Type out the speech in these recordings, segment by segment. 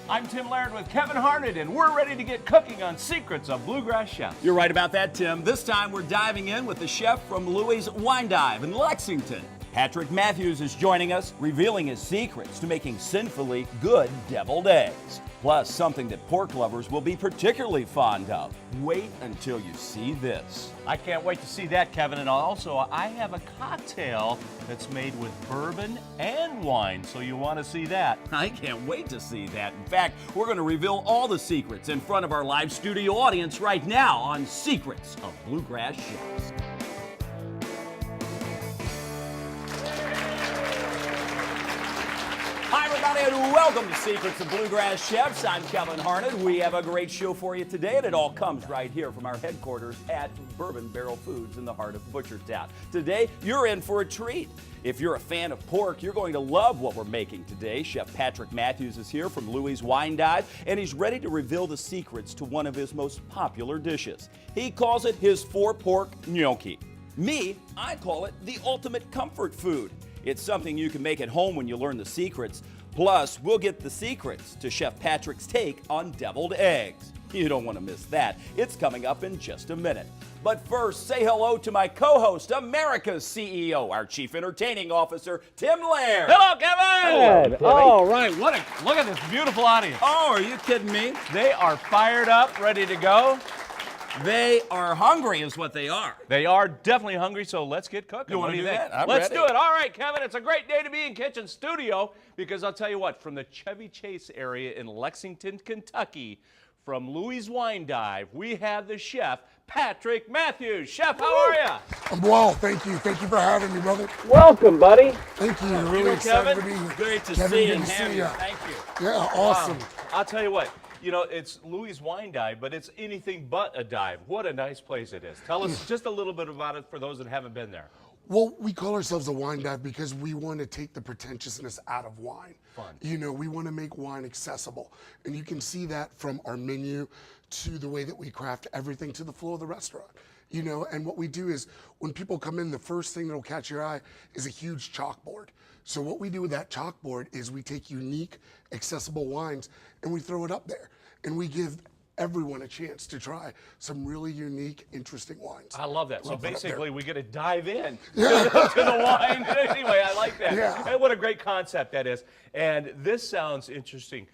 I'm Tim Laird with Kevin Harned, and we're ready to get cooking on secrets of bluegrass chefs. You're right about that, Tim. This time we're diving in with the chef from Louies' Wine Dive in Lexington. Patrick Matthews is joining us, revealing his secrets to making sinfully good deviled eggs. Plus, something that pork lovers will be particularly fond of. Wait until you see this. I can't wait to see that, Kevin. And also, I have a cocktail that's made with bourbon and wine, so you want to see that. I can't wait to see that. In fact, we're going to reveal all the secrets in front of our live studio audience right now on Secrets of Bluegrass Chefs. Hi, everybody, and welcome to Secrets of Bluegrass Chefs. I'm Kevin Harned. We have a great show for you today, and it all comes right here from our headquarters at Bourbon Barrel Foods in the heart of Butchertown. Today, you're in for a treat. If you're a fan of pork, you're going to love what we're making today. Chef Patrick Matthews is here from Louies' Wine Dive, and he's ready to reveal the secrets to one of his most popular dishes. He calls it his four-pork gnocchi. Me, I call it the ultimate comfort food. It's something you can make at home when you learn the secrets. Plus, we'll get the secrets to Chef Patrick's take on deviled eggs. You don't want to miss that. It's coming up in just a minute. But first, say hello to my co-host, America's CEO, our Chief Entertaining Officer, Tim Laird. Hello, Kevin! Hello, All right, look at this beautiful audience. Oh, are you kidding me? They are fired up, ready to go. They are hungry is what they are. They are definitely hungry, so let's get cooking. You what want do to you do think? that? I'm Let's ready. do it. All right, Kevin, it's a great day to be in Kitchen Studio because I'll tell you what, from the Chevy Chase area in Lexington, Kentucky, from Louies' Wine Dive, we have the chef, Patrick Matthews. Chef, how are you? I'm well, thank you. Thank you for having me, brother. Welcome, buddy. Thank you. Really excited Kevin? to be here. Great to Kevin, see good and to have see you. ya. Thank you. Yeah, awesome. I'll tell you what, you know, it's Louies' Wine Dive, but it's anything but a dive. What a nice place it is. Tell us just a little bit about it for those that haven't been there. Well, we call ourselves a wine dive because we want to take the pretentiousness out of wine. Fun. You know, we want to make wine accessible. And you can see that from our menu to the way that we craft everything to the flow of the restaurant. You know, and what we do is when people come in, the first thing that'll catch your eye is a huge chalkboard. So what we do with that chalkboard is we take unique, accessible wines and we throw it up there. And we give everyone a chance to try some really unique, interesting wines. I love that. So We'll put it basically, there. we get to dive in to the wine. Anyway, I like that. Yeah. And what a great concept that is. And this sounds interesting.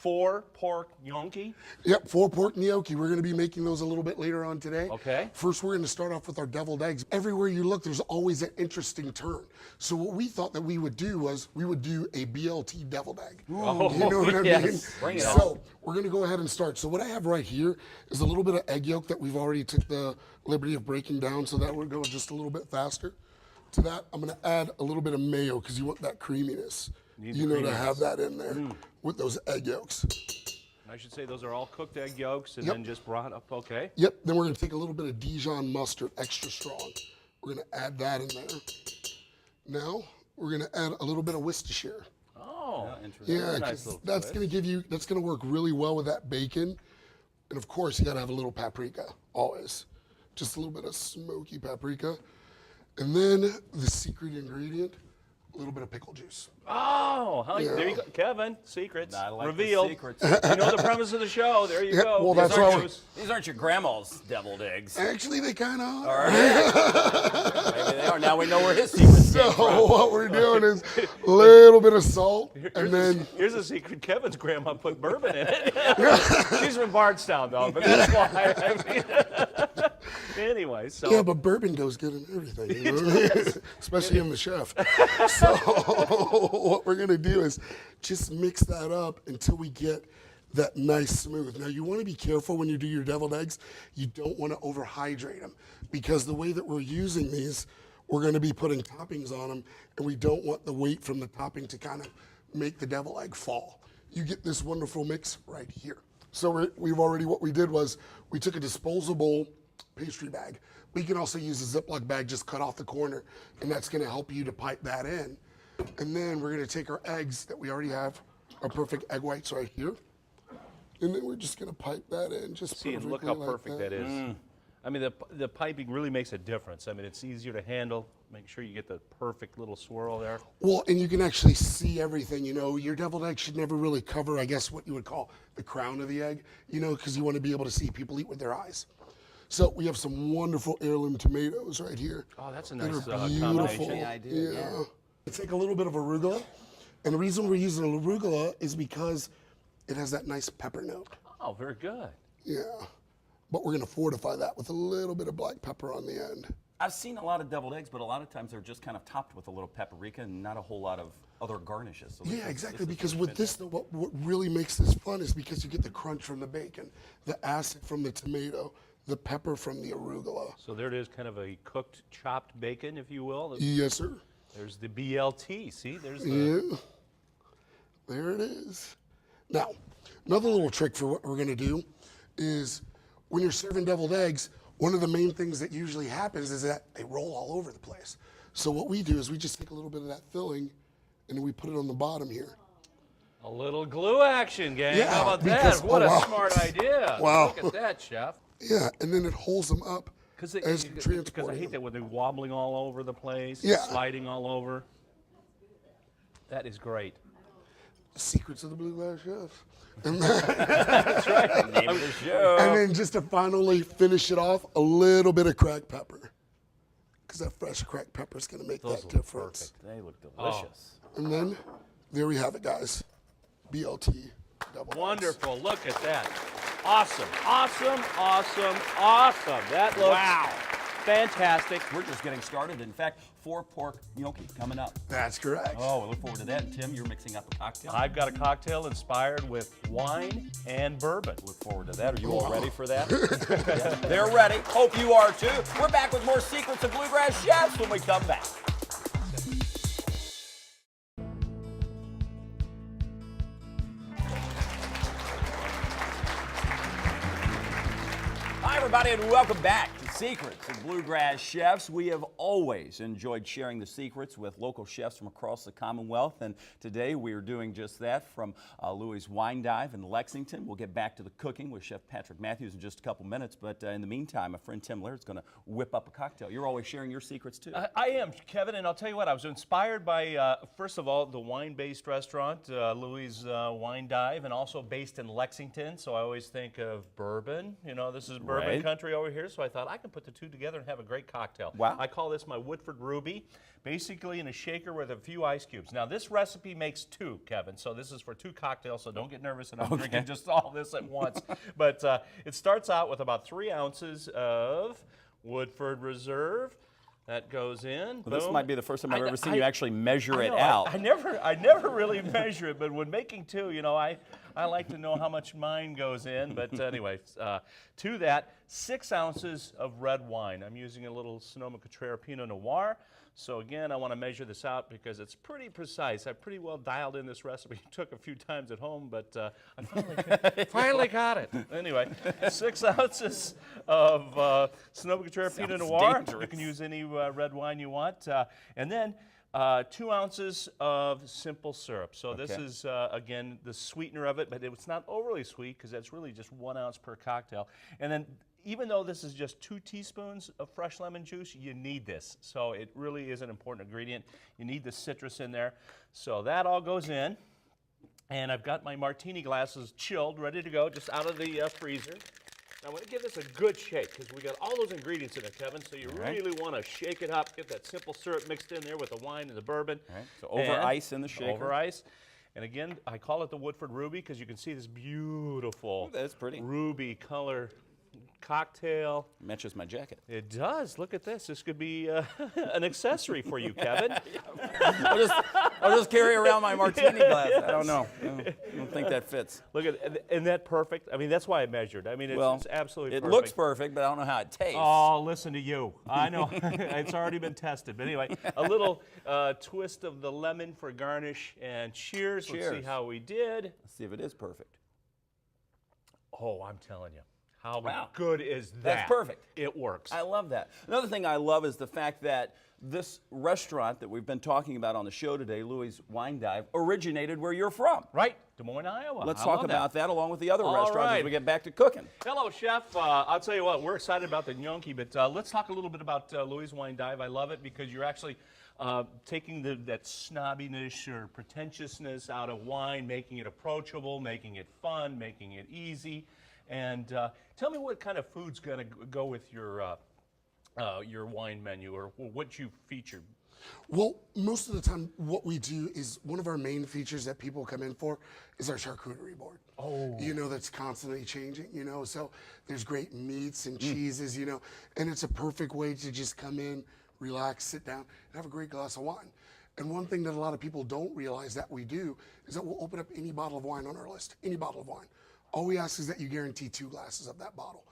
4-pork gnocchi. Yep, 4-pork gnocchi. We're going to be making those a little bit later on today. Okay. First, we're going to start off with our deviled eggs. Everywhere you look, there's always an interesting turn. So what we thought that we would do was we would do a BLT deviled egg. Oh, You know what I yes. mean? Bring it So we're going to go ahead and start. So what I have right here is a little bit of egg yolk that we've already took the liberty of breaking down so that would go just a little bit faster. To that, I'm going to add a little bit of mayo because you want that creaminess. You know, to have that in there with those egg yolks. I should say those are all cooked egg yolks and Yep. then just brought up. Okay. Yep, then we're gonna take a little bit of Dijon mustard, extra strong. We're gonna add that in there. Now, we're gonna add a little bit of Worcestershire. Oh, Interesting. Yeah, nice 'cause little that's twist. that's gonna work really well with that bacon. And of course, you gotta have a little paprika, always. Just a little bit of smoky paprika. And then the secret ingredient, a little bit of pickle juice. Oh, there you go. Kevin, secrets. I like revealed. the secrets. You know the premise of the show. There you Yep, go. well, that's These aren't why yours. These aren't your grandma's deviled eggs. Actually, they kinda are. Maybe they are. Now we know where his secrets came So from. what we're doing is a little bit of salt, and then Here's a secret. Kevin's grandma put bourbon in it. She's from Bardstown, though, but that's why. I mean, anyway, so. yeah, but bourbon goes good in everything, you know? Especially in the chef. So what we're gonna do is just mix that up until we get that nice smooth. Now you want to be careful when you do your deviled eggs. You don't want to overhydrate them because the way that we're using these, we're going to be putting toppings on them, and we don't want the weight from the topping to kind of make the devil egg fall. You get this wonderful mix right here. So we've already, what we did was we took a disposable pastry bag. We can also use a Ziploc bag, just cut off the corner, and that's going to help you to pipe that in. And then we're going to take our eggs that we already have, our perfect egg whites right here, and then we're just going to pipe that in just See, and perfectly look how like perfect that is. I mean, the piping really makes a difference. I mean, it's easier to handle, make sure you get the perfect little swirl there. Well, and you can actually see everything, you know. Your deviled egg should never really cover, I guess, what you would call the crown of the egg, you know, because you want to be able to see people eat with their eyes. So we have some wonderful heirloom tomatoes right here. Oh, that's a that nice are combination. beautiful. Yeah, I do, yeah. Let's take a little bit of arugula. And the reason we're using arugula is because it has that nice pepper note. Oh, very good. Yeah. But we're going to fortify that with a little bit of black pepper on the end. I've seen a lot of deviled eggs, but a lot of times they're just kind of topped with a little paprika and not a whole lot of other garnishes. So Yeah, exactly. Because with this, what really makes this fun is because you get the crunch from the bacon, the acid from the tomato, the pepper from the arugula. So there it is, kind of a cooked, chopped bacon, if you will. Yes, sir. There's the BLT. See, there's the... Yeah. There it is. Now, another little trick for what we're going to do is when you're serving deviled eggs, one of the main things that usually happens is that they roll all over the place. So what we do is we just take a little bit of that filling and then we put it on the bottom here. A little glue action, gang. Yeah, How about because- that? What oh, a wow. smart idea. Wow. Look at that, chef. Yeah, and then it holds them up as you Because transport I hate that them. when they're wobbling all over the place, Yeah. sliding all over. That is great. Secrets of the Bluegrass Chef. Name of the show. And then just to finally finish it off, a little bit of cracked pepper. Because that fresh cracked pepper is going to make Those that look difference. They look delicious. And then there we have it, guys. BLT. Double Wonderful. Look at that. Awesome. Awesome. Awesome. Awesome. That looks fantastic. We're just getting started. In fact, 4 pork gnocchi coming up. That's correct. Oh, we look forward to that. And Tim, you're mixing up a cocktail. I've got a cocktail inspired with wine and bourbon. Look forward to that. Are you all ready for that? Yeah, they're ready. Hope you are too. We're back with more Secrets of Bluegrass Chefs when we come back. Hi, everybody, and welcome back to Secrets of Bluegrass Chefs. We have always enjoyed sharing the secrets with local chefs from across the Commonwealth, and today we are doing just that from Louie's Wine Dive in Lexington. We'll get back to the cooking with Chef Patrick Matthews in just a couple minutes, but in the meantime, my friend Tim Laird's going to whip up a cocktail. You're always sharing your secrets, too. I am, Kevin, and I'll tell you what, I was inspired by, first of all, the wine-based restaurant, Louie's Wine Dive, and also based in Lexington, so I always think of bourbon. You know, this is bourbon Right. country over here, so I thought I can put the two together and have a great cocktail. Wow. I call this my Woodford Ruby, basically in a shaker with a few ice cubes. Now, this recipe makes 2, Kevin, so this is for 2 cocktails, so don't get nervous that I'm drinking just all this at once. But it starts out with about 3 ounces of Woodford Reserve. That goes in. Well, this Boom. might be the first time I've I- ever seen I- you actually measure I it know, out. I never really measure it, but when making 2, you know, I like to know how much mine goes in. But anyway, to that, 6 ounces of red wine. I'm using a little Sonoma-Cutrer Pinot Noir. So again, I want to measure this out because it's pretty precise. I pretty well dialed in this recipe. It took a few times at home, but I finally got it. Anyway, 6 ounces of Sonoma-Cutrer Pinot Noir. dangerous. You can use any red wine you want. And then 2 ounces of simple syrup. So this Okay. is, again, the sweetener of it, but it's not overly sweet because that's really just 1 ounce per cocktail. And then even though this is just 2 teaspoons of fresh lemon juice, you need this. So it really is an important ingredient. You need the citrus in there. So that all goes in. And I've got my martini glasses chilled, ready to go, just out of the freezer. Now, I'm going to give this a good shake because we got all those ingredients in it, Kevin. So you right. really want to shake it up, get that simple syrup mixed in there with the wine and the bourbon. All right, so over And ice in the shaker. Over ice. And again, I call it the Woodford Ruby because you can see this beautiful That's pretty. ruby color cocktail. Matches my jacket. It does. Look at this. This could be an accessory for you, Kevin. I'll just carry around my martini glass. I don't know. I don't think that fits. Look at, isn't that perfect? I mean, that's why I measured. I mean, it's absolutely it perfect. looks perfect, but I don't know how it tastes. Oh, listen to you. I know. It's already been tested. But anyway, a little twist of the lemon for garnish. And cheers. Let's see Cheers. how we did. Let's see if it is perfect. Oh, I'm telling you. How Wow. good is that? That's perfect. It works. I love that. Another thing I love is the fact that this restaurant that we've been talking about on the show today, Louie's Wine Dive, originated where you're from. Right. Des Moines, Iowa. Let's I talk love about that along with the other All restaurants right. as we get back to cooking. Hello, Chef. I'll tell you what, we're excited about the gnocchi, but let's talk a little bit about Louie's Wine Dive. I love it because you're actually taking that snobbiness or pretentiousness out of wine, making it approachable, making it fun, making it easy. And tell me what kind of food's going to go with your wine menu, or what you featured. Well, most of the time, what we do is one of our main features that people come in for is our charcuterie board. Oh. You know, that's constantly changing, you know, so there's great meats and cheeses, you know, and it's a perfect way to just come in, relax, sit down, and have a great glass of wine. And one thing that a lot of people don't realize that we do is that we'll open up any bottle of wine on our list, any bottle of wine. All we ask is that you guarantee 2 glasses of that bottle.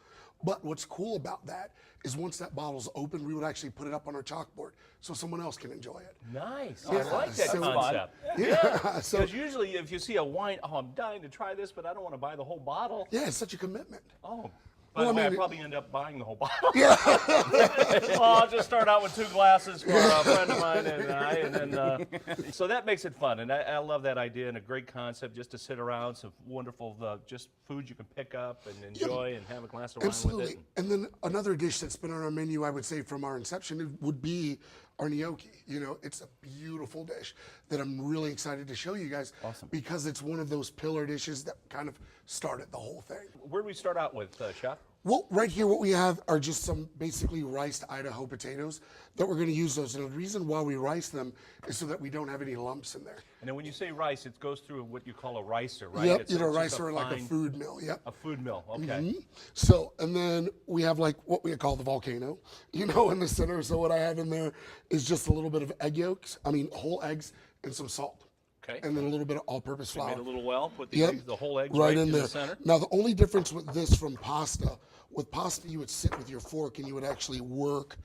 But what's cool about that is once that bottle's open, we would actually put it up on our chalkboard so someone else can enjoy it. Nice. Yeah, I like that so concept. Yeah. So Because usually if you see a wine, oh, I'm dying to try this, but I don't want to buy the whole bottle. yeah, it's such a commitment. Oh. By Well, the way, I I mean, probably end up buying the whole bottle. Yeah. Well, I'll just start out with 2 glasses for a friend of mine and I, and then so that makes it fun, and I love that idea and a great concept just to sit around, some wonderful just food you can pick up and enjoy and have a glass of wine Absolutely. with it. And then another dish that's been on our menu, I would say, from our inception would be our gnocchi. You know, it's a beautiful dish that I'm really excited to show you guys. Awesome. Because it's one of those pillar dishes that kind of started the whole thing. Where do we start out with, Chef? Well, right here, what we have are just some basically riced Idaho potatoes that we're going to use those. And the reason why we rice them is so that we don't have any lumps in there. And then when you say rice, it goes through what you call a ricer, right? Yep, It's you know, just ricer like a fine- food mill. Yep. A food mill, okay. So, and then we have like what we call the volcano, you know, in the center. So what I have in there is just a little bit of egg yolks, whole eggs and some salt. Okay. And then a little bit of all-purpose flour. Made a little well, put the, Yep. eggs, the whole eggs right right in there. the center. Now, the only difference with this from pasta, with pasta you would sit with your fork and you would actually work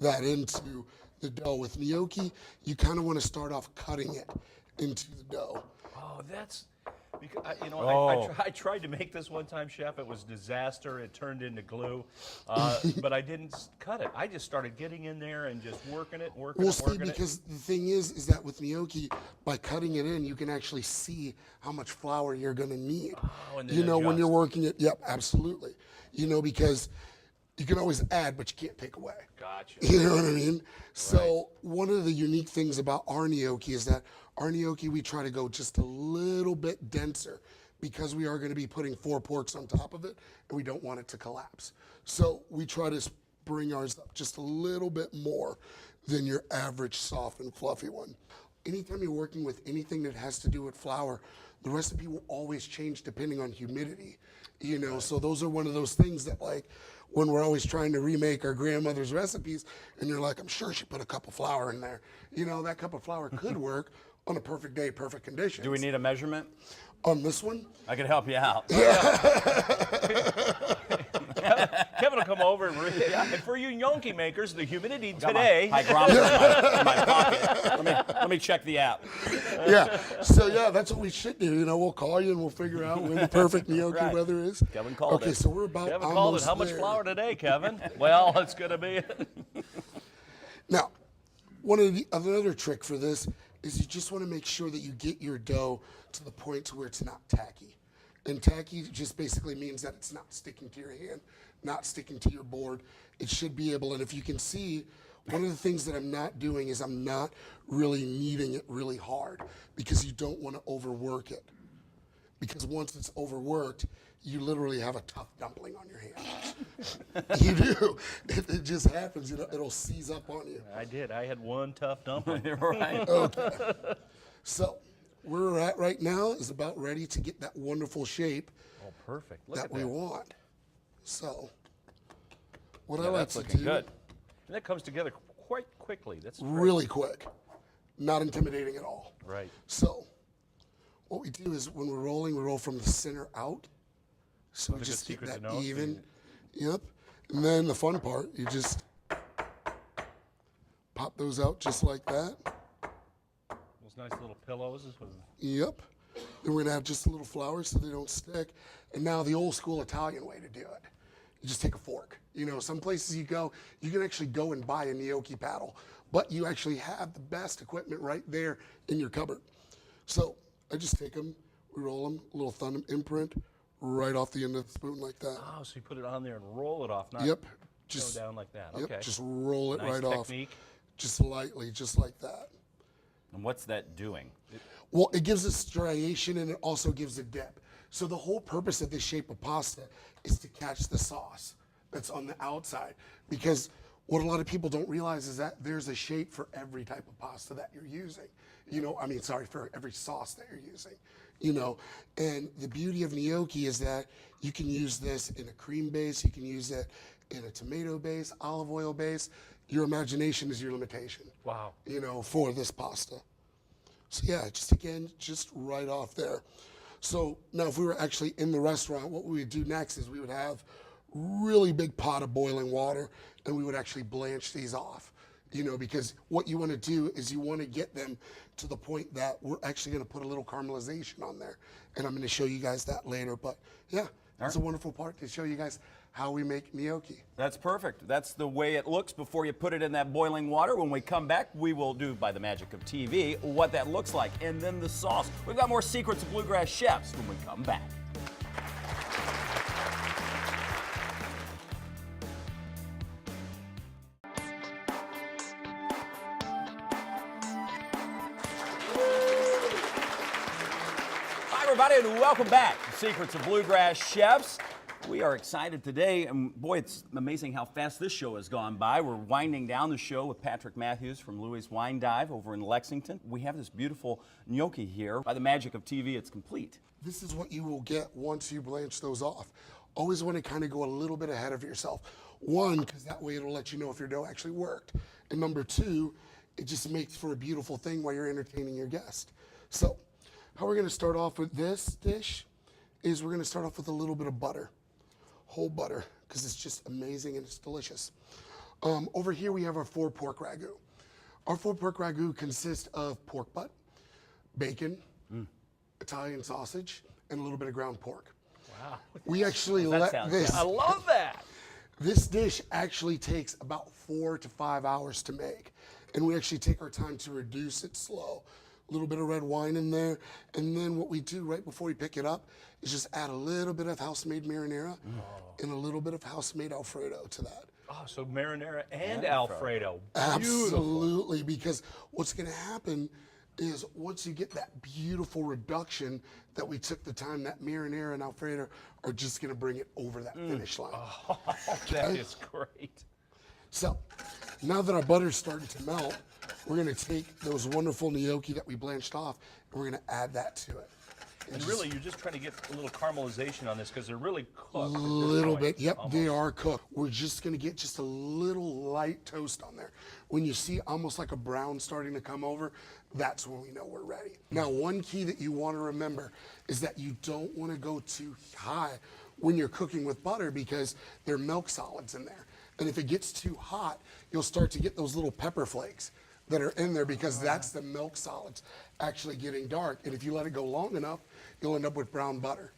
that into the dough. With gnocchi, you kind of want to start off cutting it into the dough. Oh, that's because you know Oh. I tried to make this one time, Chef. It was a disaster. It turned into glue, but I didn't cut it. I just started getting in there and just working it. Well, see, because the thing is that with gnocchi, by cutting it in, you can actually see how much flour you're going to need. Oh, and then you know, when you're adjust. working it, yep, absolutely. You know, because you can always add, but you can't take away. Gotcha. You know what I mean? So one of the unique things about our gnocchi is that our gnocchi, we try to go just a little bit denser because we are going to be putting 4 porks on top of it, and we don't want it to collapse. So we try to bring ours up just a little bit more than your average soft and fluffy one. Anytime you're working with anything that has to do with flour, the recipe will always change depending on humidity. You know, so those are one of those things that, like, when we're always trying to remake our grandmother's recipes, and you're like, I'm sure she put a cup of flour in there. You know, that cup of flour could work on a perfect day, perfect conditions. Do we need a measurement? On this one? I can help you out. Kevin will come over and and for you gnocchi makers, the humidity today. My hygrometer in my pocket. Let me check the app. Yeah. So, yeah, that's what we should do. You know, we'll call you and we'll figure out when the perfect gnocchi Right. weather is. Kevin called Okay, it. so we're about Kevin called almost it. How much there. flour today, Kevin? Well, it's going to be. Now, one of the another trick for this is you just want to make sure that you get your dough to the point to where it's not tacky. And tacky just basically means that it's not sticking to your hand, not sticking to your board. It should be able, and if you can see, one of the things that I'm not doing is I'm not really kneading it really hard because you don't want to overwork it. Because once it's overworked, you literally have a tough dumpling on your hands. You do. It just happens. It'll seize up on you. I did. I had one tough dumpling. Right. So where we're at right now is about ready to get that wonderful shape Oh, perfect. Look that at we that. want. So what I Yeah, like that's to looking do good. And that comes together quite quickly. That's great. really quick, not intimidating at all. Right. So what we do is when we're rolling, we roll from the center out. So we That's a good just get secret to that know. even. Yep. And then the fun part, you just pop those out just like that. Those nice little pillows. Yep. Then we're gonna have just a little flour so they don't stick. And now the old school Italian way to do it. You just take a fork. You know, some places you go, you can actually go and buy a gnocchi paddle, but you actually have the best equipment right there in your cupboard. So I just take them, We roll them, a little thumb imprint, right off the end of the spoon like that. Oh, so you put it on there and roll it off, not Yep. go Just down like that. Yep, Okay. just roll it Nice right technique. off. Just lightly, just like that. And what's that doing? Well, it gives us striation and it also gives a dip. So the whole purpose of this shape of pasta is to catch the sauce that's on the outside. Because what a lot of people don't realize is that there's a shape for every type of pasta that you're using. You know, I mean, sorry, for every sauce that you're using. You know, and the beauty of gnocchi is that you can use this in a cream base, you can use it in a tomato base, olive oil base. Your imagination is your limitation. Wow. You know, for this pasta. So yeah, just again, just right off there. So now if we were actually in the restaurant, what we would do next is we would have really big pot of boiling water and we would actually blanch these off. You know, because what you want to do is you want to get them to the point that we're actually going to put a little caramelization on there. And I'm going to show you guys that later. But yeah, that's a wonderful part to show you guys how we make gnocchi. That's perfect. That's the way it looks before you put it in that boiling water. When we come back, we will do, by the magic of TV, what that looks like. And then the sauce. We've got more secrets of Bluegrass chefs when we come back. Hi, everybody, and welcome back to Secrets of Bluegrass Chefs. We are excited today, and boy, it's amazing how fast this show has gone by. We're winding down the show with Patrick Matthews from Louies Wine Dive over in Lexington. We have this beautiful gnocchi here. By the magic of TV, it's complete. This is what you will get once you blanch those off. Always want to kind of go a little bit ahead of yourself. One, because that way it'll let you know if your dough actually worked. And number two, it just makes for a beautiful thing while you're entertaining your guest. So, how we're going to start off with this dish is we're going to start off with a little bit of butter. Whole butter, because it's just amazing and it's delicious. Over here we have our 4 pork ragu. Our 4 pork ragu consists of pork butt, bacon, Italian sausage, and a little bit of ground pork. Wow. We actually That let sounds this. I love that. This dish actually takes about 4 to 5 hours to make, and we actually take our time to reduce it slow. A little bit of red wine in there, and then what we do right before we pick it up is just add a little bit of house-made marinara and a little bit of house-made Alfredo to that. Oh, so marinara and Alfredo. Absolutely, because what's going to happen is once you get that beautiful reduction that we took the time, that marinara and Alfredo are just going to bring it over that finish line. Oh, that is great. So now that our butter's starting to melt, we're going to take those wonderful gnocchi that we blanched off and we're going to add that to it. And really, you're just trying to get a little caramelization on this because they're really cooked. A little bit, yep, they are cooked. We're just going to get just a little light toast on there. When you see almost like a brown starting to come over, that's when we know we're ready. Now, one key that you want to remember is that you don't want to go too high when you're cooking with butter because there are milk solids in there. And if it gets too hot, you'll start to get those little pepper flakes that are in there because that's the milk solids actually getting dark. And if you let it go long enough, you'll end up with brown butter.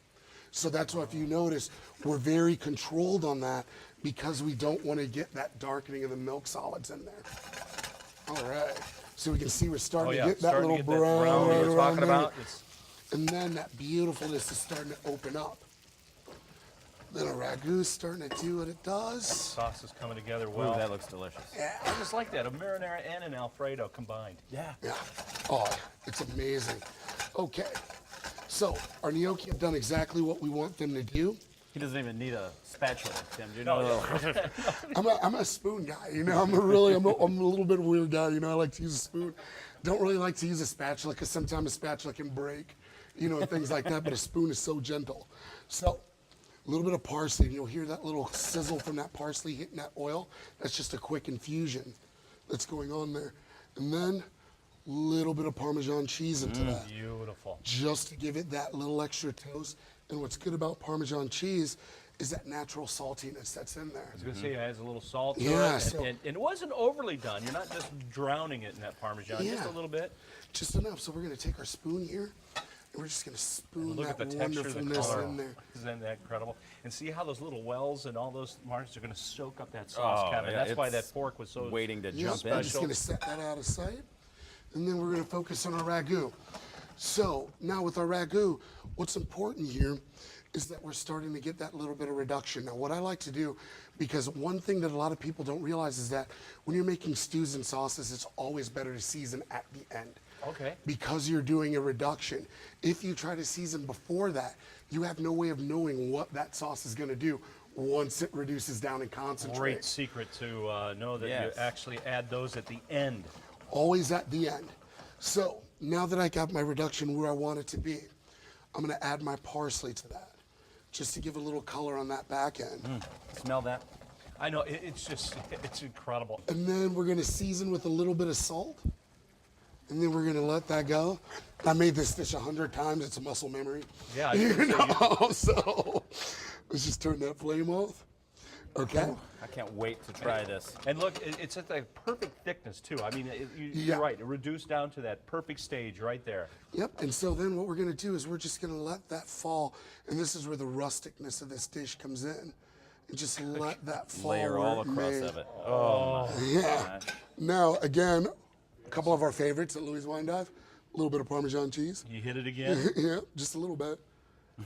So that's why if you notice, we're very controlled on that because we don't want to get that darkening of the milk solids in there. All right. So we can see we're starting to get that little brown right we're around talking there. about. And then that beautifulness is starting to open up. Then a ragu's starting to do what it does. Sauce is coming together well. Ooh, that looks delicious. I just like that, a marinara and an Alfredo combined. Yeah. Yeah. Oh, it's amazing. Okay. So our gnocchi have done exactly what we want them to do. He doesn't even need a spatula, Tim. Do you know? I'm a spoon guy, you know. I'm a little bit of a weird guy, you know. I like to use a spoon. Don't really like to use a spatula because sometimes a spatula can break, you know, and things like that. But a spoon is so gentle. So a little bit of parsley, and you'll hear that little sizzle from that parsley hitting that oil. That's just a quick infusion that's going on there. And then a little bit of Parmesan cheese into that. Beautiful. Just to give it that little extra toast. And what's good about Parmesan cheese is that natural saltiness that's in there. I was going to say it has a little salt to Yeah, it, so- and it wasn't overly done. You're not just drowning it in that Parmesan, just Yeah. a little bit. Just enough. So we're going to take our spoon here, and we're just going to spoon Look that at the texture, the wonderfulness color. in there. Isn't that incredible? And see how those little wells and all those margins are going to soak up that sauce, Kevin. yeah, That's why it's that pork was so waiting to Yep, jump I'm in. just going to set that out of sight, and then we're going to focus on our ragu. So now with our ragu, what's important here is that we're starting to get that little bit of reduction. Now what I like to do, because one thing that a lot of people don't realize is that when you're making stews and sauces, it's always better to season at the end. Okay. Because you're doing a reduction. If you try to season before that, you have no way of knowing what that sauce is gonna do once it reduces down and concentrates. Great secret to know that Yes. you actually add those at the end. Always at the end. So now that I got my reduction where I want it to be, I'm gonna add my parsley to that, just to give a little color on that back end. Smell that? I know, it's just, it's incredible. And then we're gonna season with a little bit of salt. And then we're gonna let that go. I made this dish 100 times, it's a muscle memory. Yeah, I You can say know, so let's just turn that flame off. Okay? I can't wait to try this. And look, it's at the perfect thickness too. I mean, Yeah. you're right, it reduced down to that perfect stage right there. Yep, and so then what we're gonna do is we're just gonna let that fall, and this is where the rusticness of this dish comes in. And just let that fall. Layer all where it across may. of it. Oh, Yeah. Now, again, a couple of our favorites at Louies Wine Dive, a little bit of Parmesan cheese. You hit it again. Yeah, just a little bit.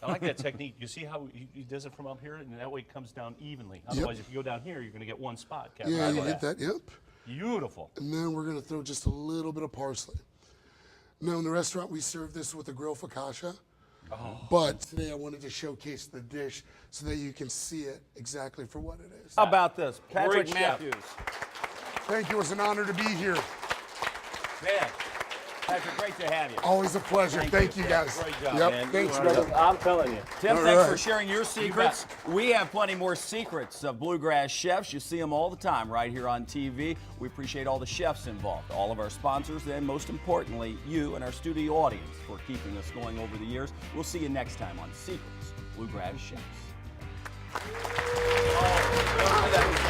I like that technique. You see how he does it from up here, and that way it comes down evenly. Otherwise, if you go down here, you're going to get one spot. Captain. Yeah, I you know hit that, yep. Beautiful. And then we're gonna throw just a little bit of parsley. Now in the restaurant, we serve this with a grilled focaccia. But today I wanted to showcase the dish so that you can see it exactly for what it is. how about this? Patrick Great chef. Matthews. Thank you, it's an honor to be here. Man, Patrick, great to have you. Always a pleasure. Thank you guys. Great job, Yep, man. thanks, You are brother. I'm telling you. Tim, All thanks right. for sharing your secrets. We have plenty more secrets of Bluegrass chefs. You see them all the time right here on TV. We appreciate all the chefs involved, all of our sponsors, and most importantly, you and our studio audience for keeping us going over the years. We'll see you next time on Secrets of Bluegrass Chefs. That was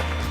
awesome.